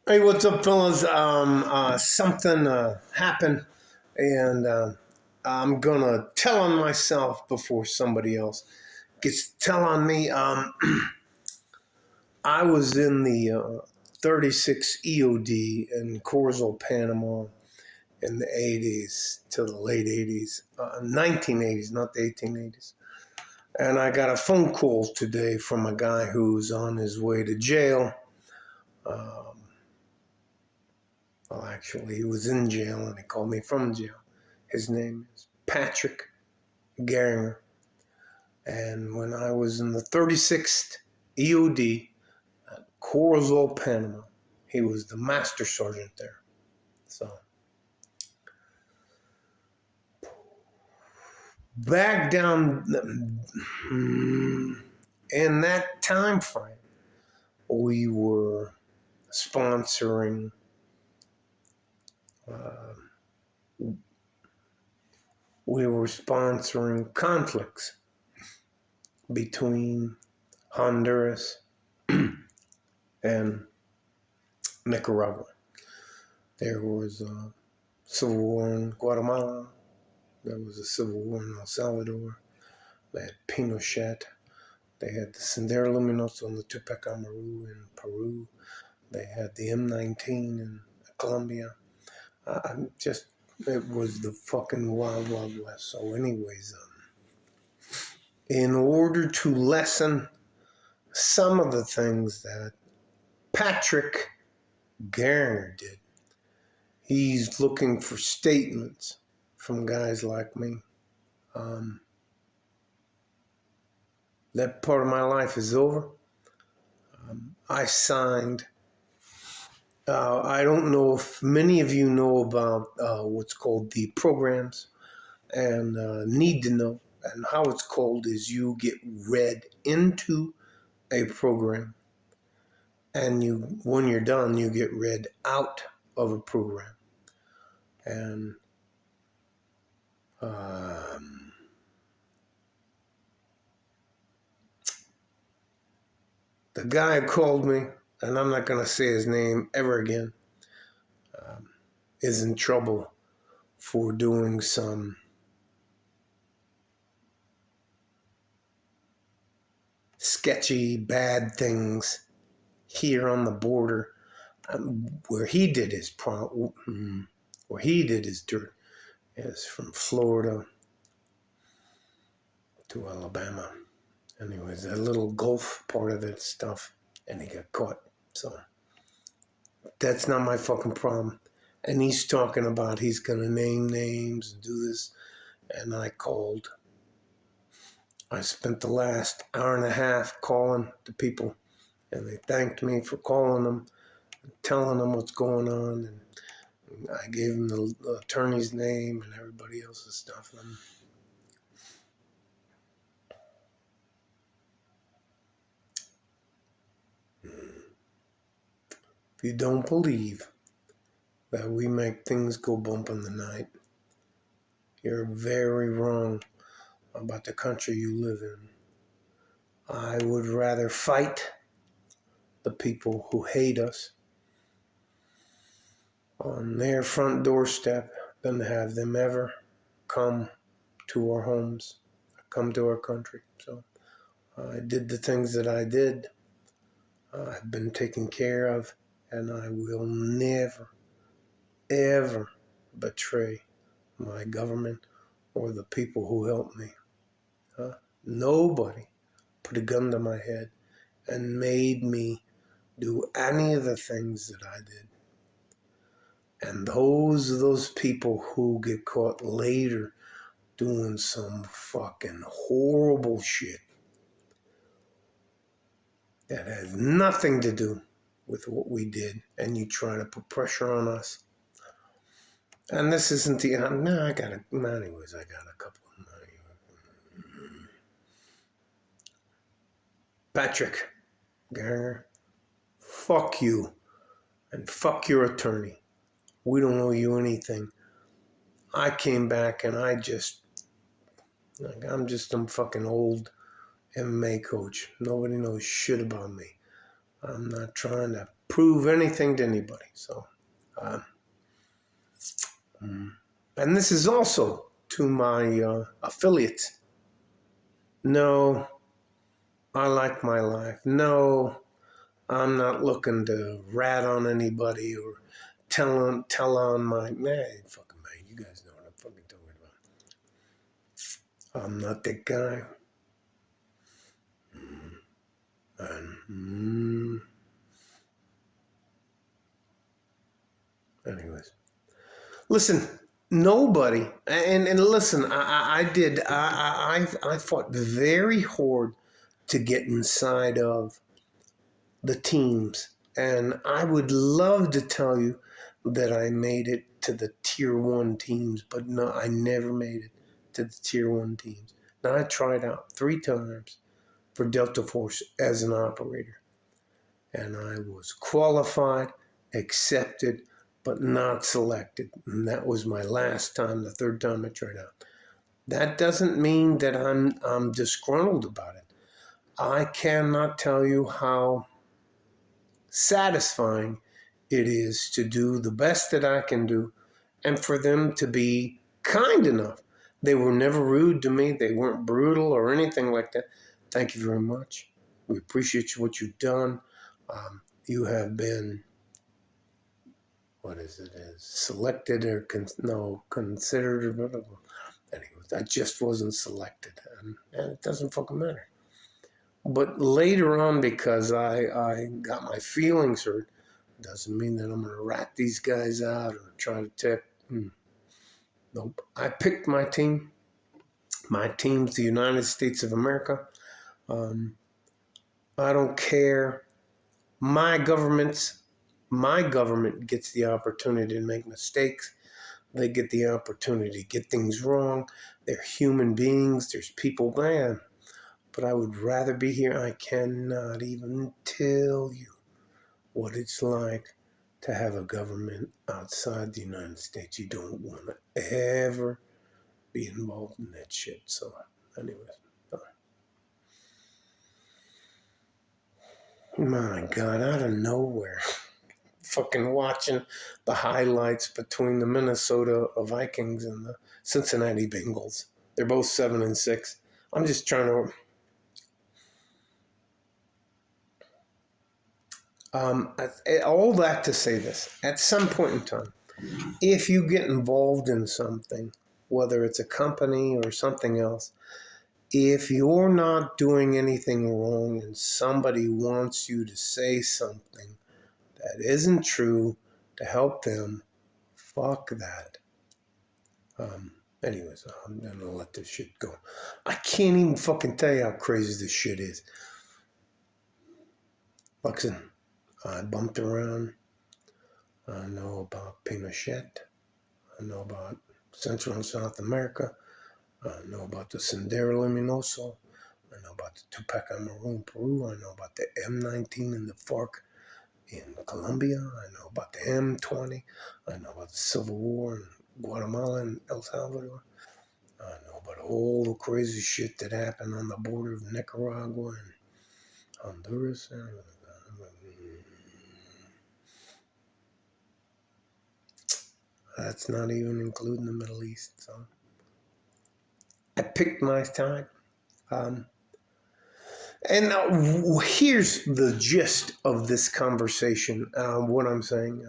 Hey, what's up, fellas? Something happened, and I'm gonna tell on myself before somebody else gets to tell on me. I was in the 36 EOD in Corzo, Panama, in the 80s to the late 80s, 1980s, not the 1880s. And I got a phone call today from a guy who's on his way to jail. Um, Well, actually, he was in jail and he called me from jail. His name is Patrick Garinger. And when I was in the 36th EOD at Corzo, Panama, he was the master sergeant there. So back down in that time frame, we were sponsoring uh, conflicts between Honduras and Nicaragua. There was a civil war in Guatemala. There was a civil war in El Salvador. They had Pinochet. They had the Sendero Luminoso and the Tupac Amaru in Peru. They had the M19 in Colombia. It was the fucking wild, wild west. So anyways, in order to lessen some of the things that Patrick Garner did, he's looking for statements from guys like me. That part of my life is over. I signed. I don't know if many of you know about what's called the programs and need to know. And how it's called is you get read into a program, and when you're done, you get read out of a program. And the guy who called me, and I'm not going to say his name ever again, is in trouble for doing some sketchy, bad things here on the border, where he did his dirt is from Florida to Alabama. Anyways, that little Gulf part of that stuff, and he got caught. So that's not my fucking problem. And he's talking about he's gonna name names and do this, and I called. I spent the last hour and a half calling the people, and they thanked me for calling them, telling them what's going on, and I gave them the attorney's name and everybody else's stuff. And if you don't believe that we make things go bump in the night, you're very wrong about the country you live in. I would rather fight the people who hate us on their front doorstep than to have them ever come to our homes, come to our country. So I did the things that I did. I've been taken care of, and I will never, ever betray my government or the people who helped me. Nobody put a gun to my head and made me do any of the things that I did. And those people who get caught later doing some fucking horrible shit that has nothing to do with what we did, and you try to put pressure on us. And this isn't the no. I got a couple. Patrick Garner, fuck you, and fuck your attorney. We don't owe you anything. I came back and I'm just some fucking old MMA coach. Nobody knows shit about me. I'm not trying to prove anything to anybody. So, uh, and this is also to my affiliates. No, I like my life. No, I'm not looking to rat on anybody or tell on my man. Fucking man, you guys know what I'm fucking talking about. I'm not that guy. And anyways, listen. Nobody, and listen. I fought very hard to get inside of the teams. And I would love to tell you that I made it to the tier one teams, but no, I never made it to the tier one teams. Now, I tried out 3 times for Delta Force as an operator, and I was qualified, accepted, but not selected. And that was my last time, the third time I tried out. That doesn't mean that I'm disgruntled about it. I cannot tell you how satisfying it is to do the best that I can do and for them to be kind enough. They were never rude to me. They weren't brutal or anything like that. Thank you very much. We appreciate what you've done. You have been, what is it, selected or considered. Or whatever. Anyways, I just wasn't selected. And it doesn't fucking matter. But later on, because I got my feelings hurt, doesn't mean that I'm going to rat these guys out or try to tip. Nope. I picked my team. My team's the United States of America. I don't care. My government gets the opportunity to make mistakes. They get the opportunity to get things wrong. They're human beings. There's people, man. But I would rather be here. I cannot even tell you what it's like to have a government outside the United States. You don't want to ever be involved in that shit. So, anyways. My God, out of nowhere. Fucking watching the highlights between the Minnesota Vikings and the Cincinnati Bengals. They're both 7-6. I'm just trying to... all that to say this. At some point in time, if you get involved in something, whether it's a company or something else, if you're not doing anything wrong and somebody wants you to say something that isn't true to help them, fuck that. Anyways, I'm gonna let this shit go. I can't even fucking tell you how crazy this shit is. Listen, I bumped around. I know about Pinochet. I know about Central and South America. I know about the Sendero Luminoso. I know about the Tupac Amaru in Peru. I know about the M19 and the FARC in Colombia. I know about the M20. I know about the Civil War in Guatemala and El Salvador. I know about all the crazy shit that happened on the border of Nicaragua and Honduras. That's not even including the Middle East. So I picked my time. And here's the gist of this conversation. What I'm saying.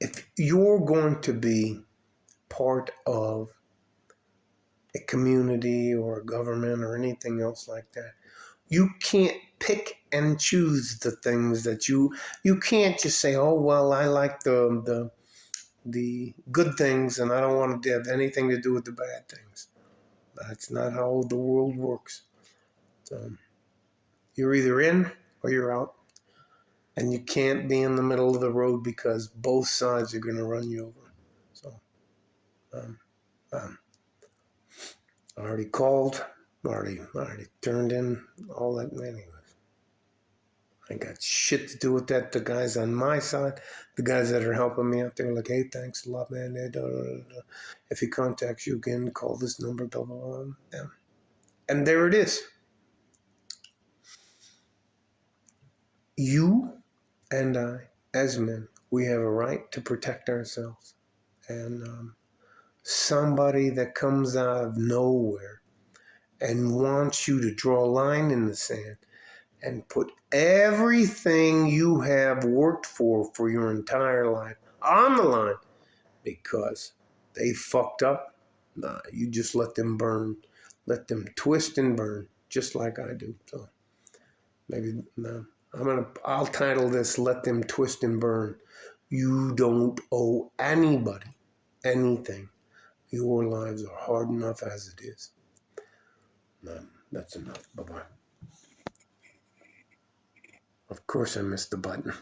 If you're going to be part of a community or a government or anything else like that, you can't pick and choose the things that you can't just say, oh well, I like the good things and I don't want to have anything to do with the bad things. That's not how the world works. So you're either in or you're out. And you can't be in the middle of the road because both sides are going to run you over. So I already called, already turned in all that. Anyways, I got shit to do with that. The guys on my side, the guys that are helping me out there, like, hey, thanks a lot, man. If he contacts you again, call this number, blah, blah, blah. Yeah. And there it is. You and I, as men, we have a right to protect ourselves. And somebody that comes out of nowhere and wants you to draw a line in the sand and put everything you have worked for your entire life on the line because they fucked up, nah, you just let them burn. Let them twist and burn, just like I do. So maybe no. I'll title this "Let Them Twist and Burn." You don't owe anybody anything. Your lives are hard enough as it is. No, that's enough. Bye bye. Of course I missed the button.